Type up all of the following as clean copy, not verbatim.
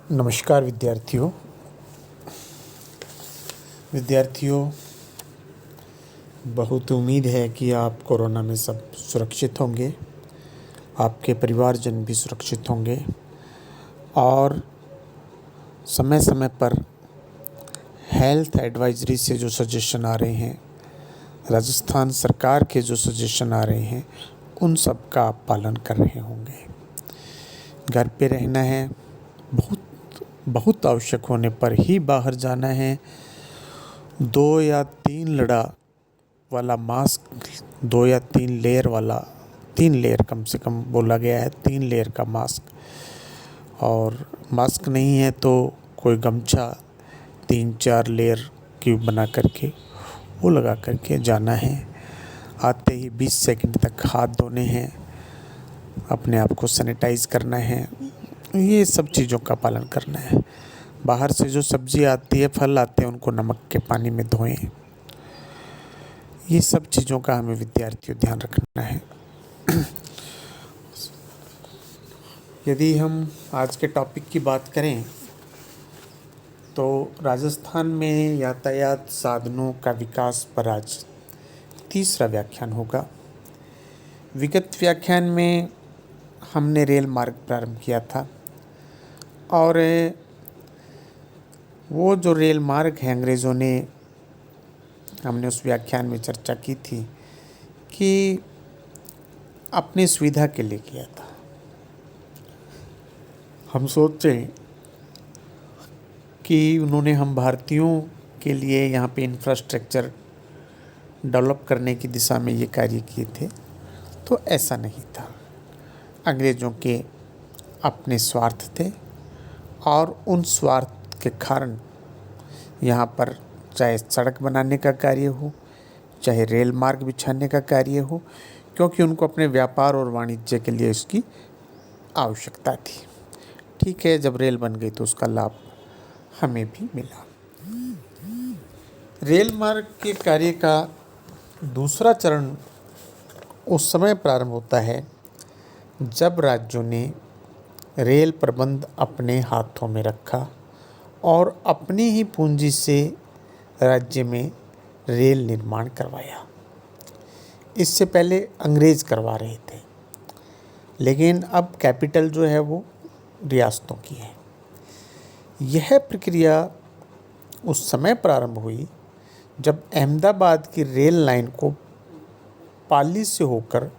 नमस्कार विद्यार्थियों, बहुत उम्मीद है कि आप कोरोना में सब सुरक्षित होंगे, आपके परिवारजन भी सुरक्षित होंगे और समय समय पर हेल्थ एडवाइजरी से जो सजेशन आ रहे हैं, राजस्थान सरकार के जो सजेशन आ रहे हैं, उन सब का आप पालन कर रहे होंगे। घर पे रहना है, बहुत आवश्यक होने पर ही बाहर जाना है। 2 या 3 लड़ा वाला मास्क, 2 या 3 लेयर वाला, 3 लेयर कम से कम बोला गया है, 3 लेयर का मास्क। और मास्क नहीं है तो कोई गमछा 3-4 लेयर की बना करके वो लगा करके जाना है। आते ही 20 सेकंड तक हाथ धोने हैं, अपने आप को सैनिटाइज करना है, ये सब चीज़ों का पालन करना है। बाहर से जो सब्जी आती है, फल आते हैं, उनको नमक के पानी में धोएं। ये सब चीज़ों का हमें विद्यार्थियों ध्यान रखना है। यदि हम आज के टॉपिक की बात करें तो राजस्थान में यातायात साधनों का विकास पर आज तीसरा व्याख्यान होगा। विगत व्याख्यान में हमने रेल मार्ग प्रारंभ किया था और वो जो रेल मार्ग है, अंग्रेज़ों ने, हमने उस व्याख्यान में चर्चा की थी कि अपनी सुविधा के लिए किया था। हम सोचें कि उन्होंने हम भारतीयों के लिए यहाँ पे इंफ्रास्ट्रक्चर डेवलप करने की दिशा में ये कार्य किए थे, तो ऐसा नहीं था। अंग्रेज़ों के अपने स्वार्थ थे और उन स्वार्थ के कारण यहाँ पर चाहे सड़क बनाने का कार्य हो, चाहे रेल मार्ग बिछाने का कार्य हो, क्योंकि उनको अपने व्यापार और वाणिज्य के लिए इसकी आवश्यकता थी। ठीक है, जब रेल बन गई तो उसका लाभ हमें भी मिला। रेल मार्ग के कार्य का दूसरा चरण उस समय प्रारंभ होता है जब राज्यों ने रेल प्रबंध अपने हाथों में रखा और अपनी ही पूंजी से राज्य में रेल निर्माण करवाया। इससे पहले अंग्रेज़ करवा रहे थे, लेकिन अब कैपिटल जो है वो रियासतों की है। यह प्रक्रिया उस समय प्रारंभ हुई जब अहमदाबाद की रेल लाइन को पाली से होकर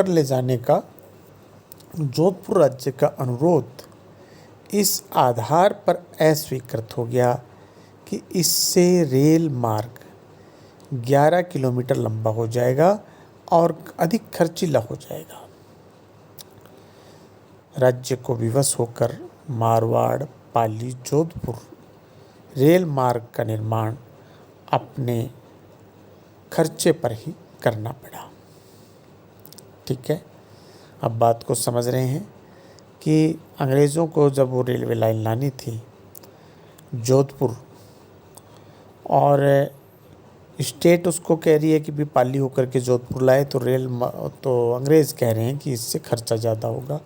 ले जाने का जोधपुर राज्य का अनुरोध इस आधार पर अस्वीकृत हो गया कि इससे रेल मार्ग 11 किलोमीटर लंबा हो जाएगा और अधिक खर्चीला हो जाएगा। राज्य को विवश होकर मारवाड़, पाली, जोधपुर रेल मार्ग का निर्माण अपने खर्चे पर ही करना पड़ा। ठीक है, अब बात को समझ रहे हैं कि अंग्रेज़ों को जब वो रेलवे लाइन लानी थी जोधपुर, और स्टेट उसको कह रही है कि भी पाली होकर के जोधपुर लाए, तो अंग्रेज़ कह रहे हैं कि इससे खर्चा ज़्यादा होगा।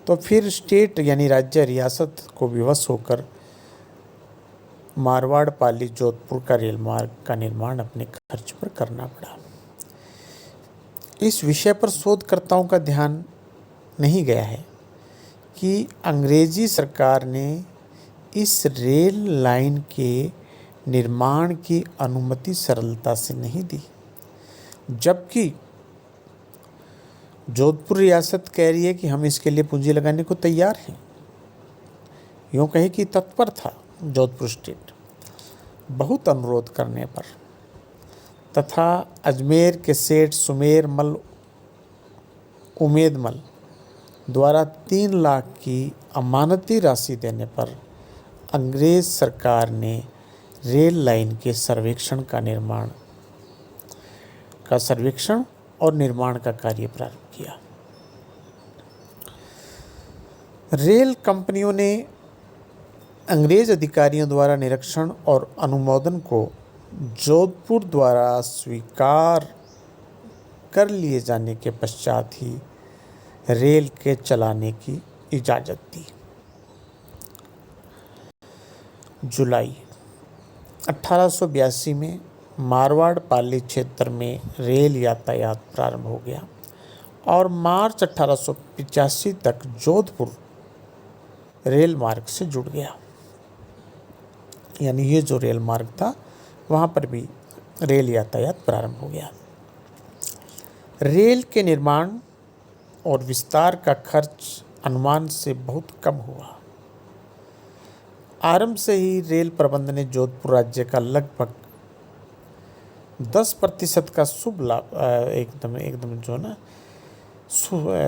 तो फिर स्टेट यानी राज्य, रियासत को विवश होकर मारवाड़, पाली, जोधपुर का रेल मार्ग का निर्माण अपने खर्च पर करना पड़ा। इस विषय पर शोधकर्ताओं का ध्यान नहीं गया है कि अंग्रेजी सरकार ने इस रेल लाइन के निर्माण की अनुमति सरलता से नहीं दी, जबकि जोधपुर रियासत कह रही है कि हम इसके लिए पूंजी लगाने को तैयार हैं। यूँ कहे कि तत्पर था जोधपुर स्टेट बहुत अनुरोध करने पर, तथा अजमेर के सेठ सुमेर मल उमेद मल द्वारा 3 लाख की अमानती राशि देने पर अंग्रेज़ सरकार ने रेल लाइन के सर्वेक्षण और निर्माण का कार्य प्रारंभ किया। रेल कंपनियों ने अंग्रेज अधिकारियों द्वारा निरीक्षण और अनुमोदन को जोधपुर द्वारा स्वीकार कर लिए जाने के पश्चात ही रेल के चलाने की इजाज़त दी। जुलाई 1882 में मारवाड़ पाली क्षेत्र में रेल यातायात प्रारंभ हो गया और मार्च 1885 तक जोधपुर रेल मार्ग से जुड़ गया। यानी ये जो रेल मार्ग था वहाँ पर भी रेल यातायात प्रारंभ हो गया। रेल के निर्माण और विस्तार का खर्च अनुमान से बहुत कम हुआ। आरंभ से ही रेल प्रबंध ने जोधपुर राज्य का लगभग 10% का शुभ लाभ एकदम जो ना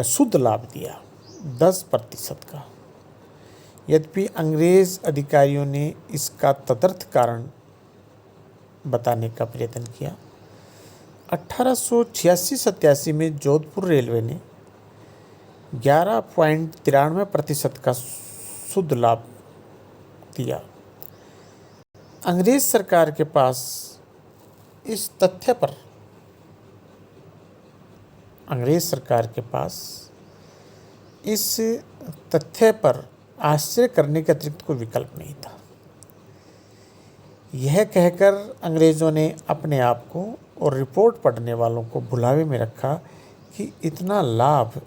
शुद्ध लाभ दिया, 10% का। यद्यपि अंग्रेज अधिकारियों ने इसका तदर्थ कारण बताने का प्रयत्न किया। 1886-87 में जोधपुर रेलवे ने 11.93% का शुद्ध लाभ दिया। अंग्रेज सरकार के पास इस तथ्य पर आश्चर्य करने के अतिरिक्त कोई विकल्प नहीं था। यह कहकर अंग्रेज़ों ने अपने आप को और रिपोर्ट पढ़ने वालों को भुलावे में रखा कि इतना लाभ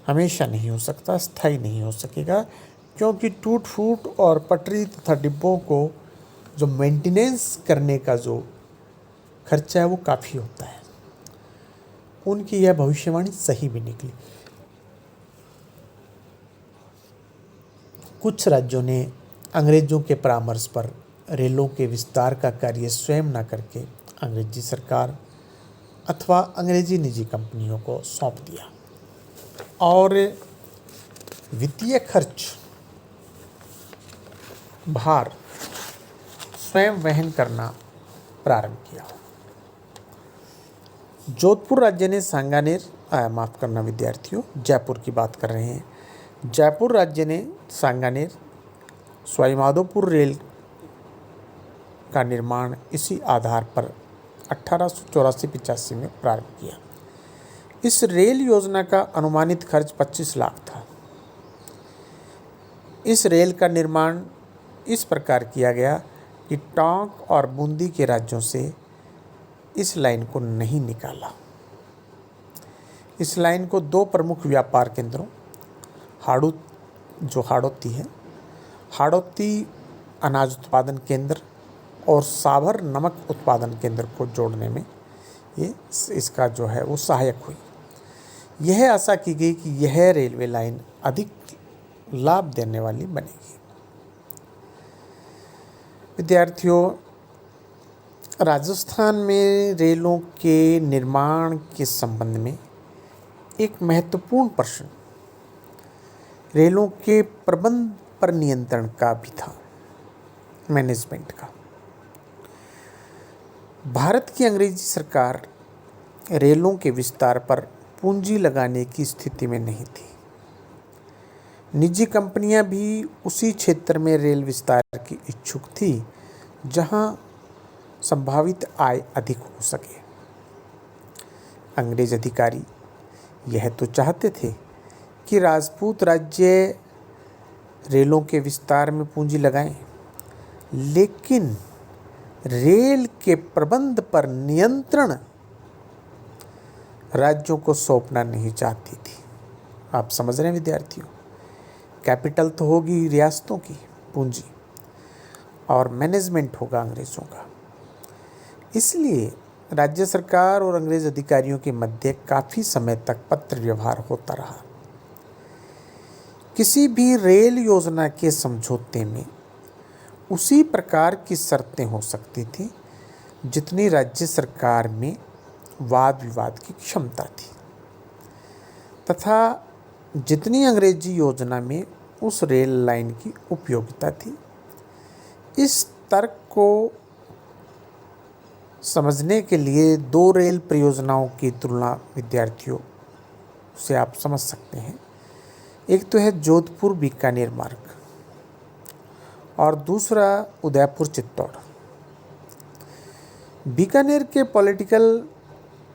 हमेशा नहीं हो सकता, स्थायी नहीं हो सकेगा, क्योंकि टूट फूट और पटरी तथा डिब्बों को जो मेंटेनेंस करने का जो खर्चा है वो काफ़ी होता है। उनकी यह भविष्यवाणी सही भी निकली। कुछ राज्यों ने अंग्रेजों के परामर्श पर रेलों के विस्तार का कार्य स्वयं न करके अंग्रेजी सरकार अथवा अंग्रेजी निजी कंपनियों को सौंप दिया और वित्तीय खर्च भार स्वयं वहन करना प्रारंभ किया। जोधपुर राज्य ने माफ़ करना विद्यार्थियों, जयपुर की बात कर रहे हैं। जयपुर राज्य ने सांगानेर सवाईमाधोपुर रेल का निर्माण इसी आधार पर 1884-85 में प्रारंभ किया। इस रेल योजना का अनुमानित खर्च 25 लाख था। इस रेल का निर्माण इस प्रकार किया गया कि टोंक और बूंदी के राज्यों से इस लाइन को नहीं निकाला। इस लाइन को दो प्रमुख व्यापार केंद्रों हाड़ौती अनाज उत्पादन केंद्र और साभर नमक उत्पादन केंद्र को जोड़ने में इसका जो है वो सहायक हुई। यह आशा की गई कि यह रेलवे लाइन अधिक लाभ देने वाली बनेगी। विद्यार्थियों, राजस्थान में रेलों के निर्माण के संबंध में एक महत्वपूर्ण प्रश्न रेलों के प्रबंध पर नियंत्रण का भी था, मैनेजमेंट का। भारत की अंग्रेजी सरकार रेलों के विस्तार पर पूंजी लगाने की स्थिति में नहीं थी। निजी कंपनियां भी उसी क्षेत्र में रेल विस्तार की इच्छुक थी जहां संभावित आय अधिक हो सके। अंग्रेज अधिकारी यह तो चाहते थे कि राजपूत राज्य रेलों के विस्तार में पूंजी लगाएं, लेकिन रेल के प्रबंध पर नियंत्रण राज्यों को सौंपना नहीं चाहती थी। आप समझ रहे हैं विद्यार्थियों, कैपिटल तो होगी रियासतों की पूंजी और मैनेजमेंट होगा अंग्रेज़ों का। इसलिए राज्य सरकार और अंग्रेज अधिकारियों के मध्य काफ़ी समय तक पत्र व्यवहार होता रहा। किसी भी रेल योजना के समझौते में उसी प्रकार की शर्तें हो सकती थी जितनी राज्य सरकार में वाद विवाद की क्षमता थी तथा जितनी अंग्रेजी योजना में उस रेल लाइन की उपयोगिता थी। इस तर्क को समझने के लिए दो रेल परियोजनाओं की तुलना विद्यार्थियों से आप समझ सकते हैं। एक तो है जोधपुर बीकानेर मार्ग और दूसरा उदयपुर चित्तौड़। बीकानेर के पॉलिटिकल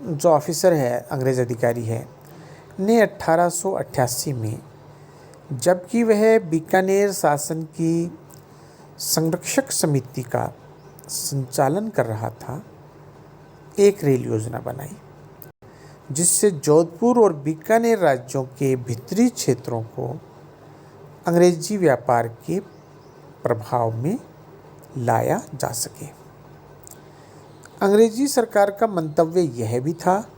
जो ऑफिसर है, अंग्रेज अधिकारी है, ने 1888 में, जबकि वह बीकानेर शासन की संरक्षक समिति का संचालन कर रहा था, एक रेल योजना बनाई जिससे जोधपुर और बीकानेर राज्यों के भीतरी क्षेत्रों को अंग्रेजी व्यापार के प्रभाव में लाया जा सके। अंग्रेजी सरकार का मंतव्य यह भी था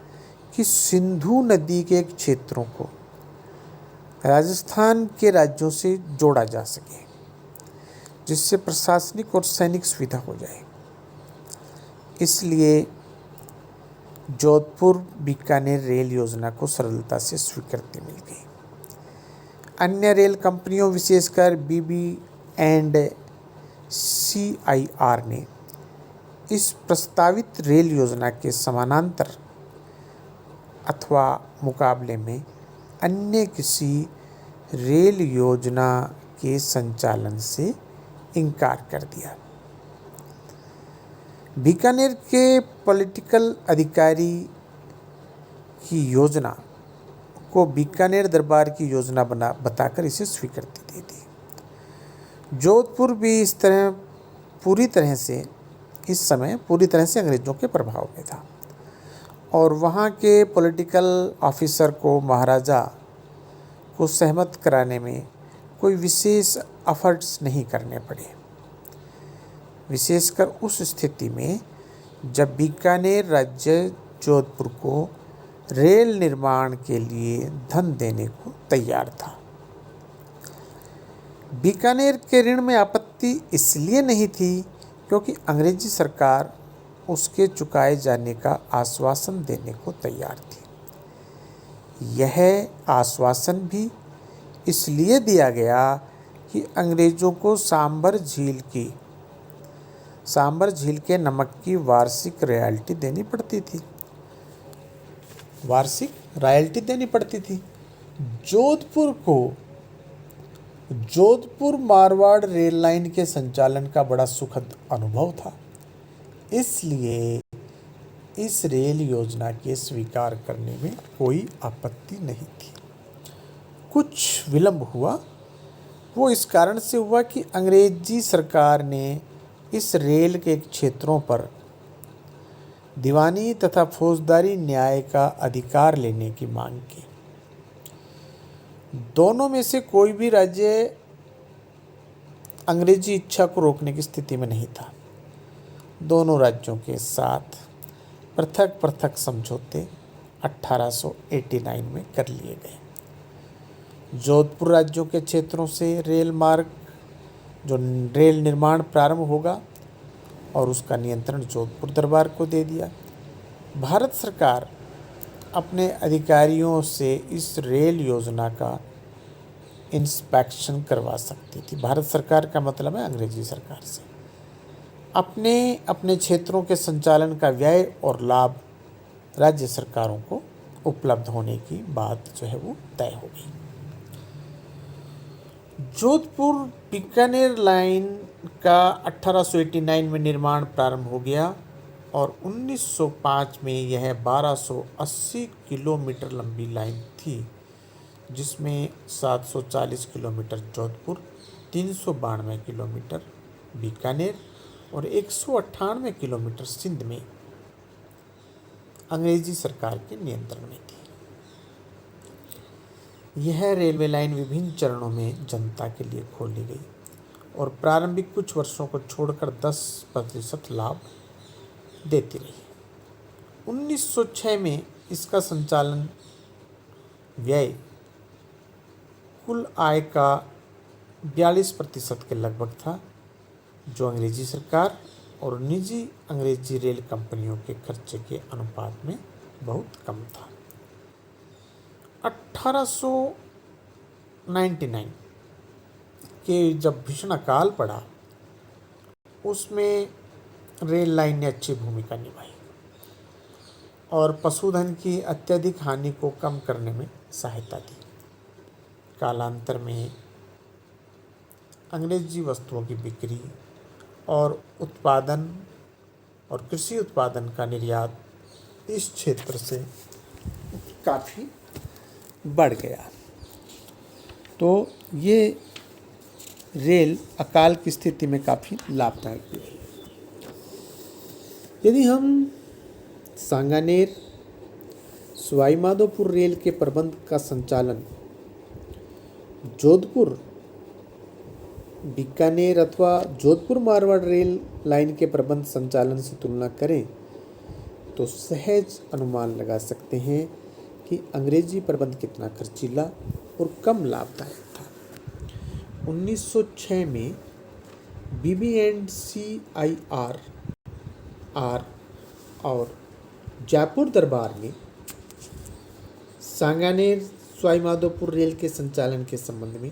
कि सिंधु नदी के क्षेत्रों को राजस्थान के राज्यों से जोड़ा जा सके, जिससे प्रशासनिक और सैनिक सुविधा हो जाए। इसलिए जोधपुर बीकानेर रेल योजना को सरलता से स्वीकृति मिल गई। अन्य रेल कंपनियों, विशेषकर बीबी एंड सीआईआर ने इस प्रस्तावित रेल योजना के समानांतर अथवा मुकाबले में अन्य किसी रेल योजना के संचालन से इनकार कर दिया। बीकानेर के पॉलिटिकल अधिकारी की योजना को बीकानेर दरबार की योजना बताकर इसे स्वीकृति दे दी। जोधपुर भी इस समय पूरी तरह से अंग्रेजों के प्रभाव में था और वहाँ के पॉलिटिकल ऑफिसर को महाराजा को सहमत कराने में कोई विशेष एफर्ट्स नहीं करने पड़े, विशेषकर उस स्थिति में जब बीकानेर राज्य जोधपुर को रेल निर्माण के लिए धन देने को तैयार था। बीकानेर के ऋण में आपत्ति इसलिए नहीं थी क्योंकि अंग्रेजी सरकार उसके चुकाए जाने का आश्वासन देने को तैयार थी। यह आश्वासन भी इसलिए दिया गया कि अंग्रेजों को सांबर झील के नमक की वार्षिक रॉयल्टी देनी पड़ती थी। जोधपुर मारवाड़ रेल लाइन के संचालन का बड़ा सुखद अनुभव था, इसलिए इस रेल योजना के स्वीकार करने में कोई आपत्ति नहीं थी। कुछ विलंब हुआ, वो इस कारण से हुआ कि अंग्रेजी सरकार ने इस रेल के क्षेत्रों पर दीवानी तथा फौजदारी न्याय का अधिकार लेने की मांग की। दोनों में से कोई भी राज्य अंग्रेजी इच्छा को रोकने की स्थिति में नहीं था। दोनों राज्यों के साथ पृथक पृथक समझौते 1889 में कर लिए गए। जोधपुर राज्यों के क्षेत्रों से रेल निर्माण प्रारंभ होगा और उसका नियंत्रण जोधपुर दरबार को दे दिया। भारत सरकार अपने अधिकारियों से इस रेल योजना का इंस्पेक्शन करवा सकती थी। भारत सरकार का मतलब है अंग्रेजी सरकार से। अपने क्षेत्रों के संचालन का व्यय और लाभ राज्य सरकारों को उपलब्ध होने की बात जो है वो तय हो गई। जोधपुर बीकानेर लाइन का 1889 में निर्माण प्रारंभ हो गया और 1905 में यह 1280 किलोमीटर लंबी लाइन थी, जिसमें 740 किलोमीटर जोधपुर, 392 किलोमीटर बीकानेर और 198 किलोमीटर सिंध में अंग्रेजी सरकार के नियंत्रण में थी। यह रेलवे लाइन विभिन्न चरणों में जनता के लिए खोली गई और प्रारंभिक कुछ वर्षों को छोड़कर 10% लाभ देती रही। 1906 में इसका संचालन व्यय कुल आय का 42% के लगभग था, जो अंग्रेजी सरकार और निजी अंग्रेजी रेल कंपनियों के खर्चे के अनुपात में बहुत कम था। 1899 के जब भीषण अकाल पड़ा, उसमें रेल लाइन ने अच्छी भूमिका निभाई और पशुधन की अत्यधिक हानि को कम करने में सहायता दी। कालांतर में अंग्रेजी वस्तुओं की बिक्री और उत्पादन और कृषि उत्पादन का निर्यात इस क्षेत्र से काफ़ी बढ़ गया। तो ये रेल अकाल की स्थिति में काफ़ी लाभदायक भी है। यदि हम सांगानेर सवाई माधोपुर रेल के प्रबंध का संचालन जोधपुर बीकानेर अथवा जोधपुर मारवाड़ रेल लाइन के प्रबंध संचालन से तुलना करें तो सहज अनुमान लगा सकते हैं कि अंग्रेजी प्रबंध कितना खर्चीला और कम लाभदायक था। 1906 में BB&CIR और जयपुर दरबार में सांगानेर सवाई माधोपुर रेल के संचालन के संबंध में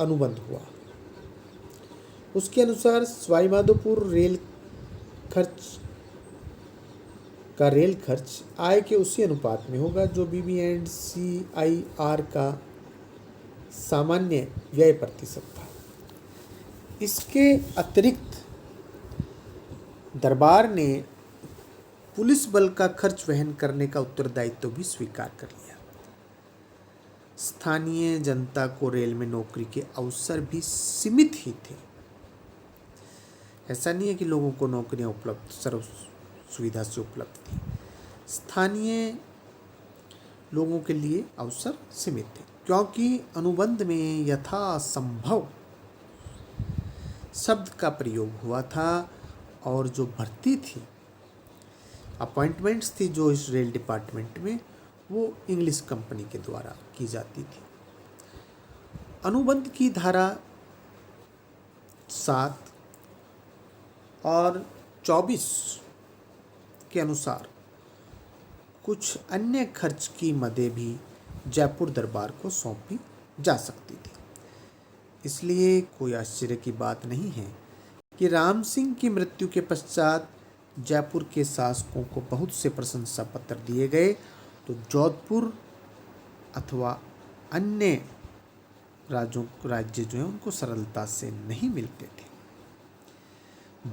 अनुबंध हुआ। उसके अनुसार सवाई माधोपुर रेल खर्च आय के उसी अनुपात में होगा जो BB&CIR का सामान्य व्यय प्रतिशत था। इसके अतिरिक्त दरबार ने पुलिस बल का खर्च वहन करने का उत्तरदायित्व भी स्वीकार कर लिया। स्थानीय जनता को रेल में नौकरी के अवसर भी सीमित ही थे। ऐसा नहीं है कि लोगों को नौकरियां उपलब्ध सर्व सुविधा से उपलब्ध थी। स्थानीय लोगों के लिए अवसर सीमित थे क्योंकि अनुबंध में यथासंभव शब्द का प्रयोग हुआ था और जो भर्ती थी, अपॉइंटमेंट्स थी जो इस रेल डिपार्टमेंट में, वो इंग्लिश कंपनी के द्वारा की जाती थी। अनुबंध की धारा 7 और 24 के अनुसार कुछ अन्य खर्च की मदें भी जयपुर दरबार को सौंपी जा सकती थी। इसलिए कोई आश्चर्य की बात नहीं है कि राम सिंह की मृत्यु के पश्चात जयपुर के शासकों को बहुत से प्रशंसा पत्र दिए गए, तो जोधपुर अथवा अन्य राज्य जो है उनको सरलता से नहीं मिलते थे।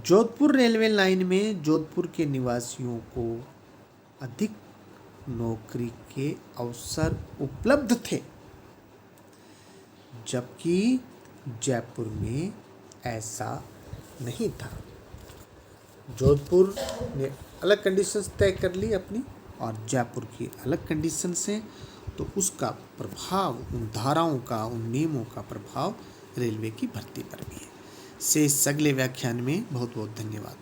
जोधपुर रेलवे लाइन में जोधपुर के निवासियों को अधिक नौकरी के अवसर उपलब्ध थे, जबकि जयपुर में ऐसा नहीं था। जोधपुर ने अलग कंडीशंस तय कर ली अपनी और जयपुर की अलग कंडीशंस हैं, तो उसका प्रभाव, उन धाराओं का, उन नियमों का प्रभाव रेलवे की भर्ती पर भी है। से इस अगले व्याख्यान में बहुत बहुत धन्यवाद।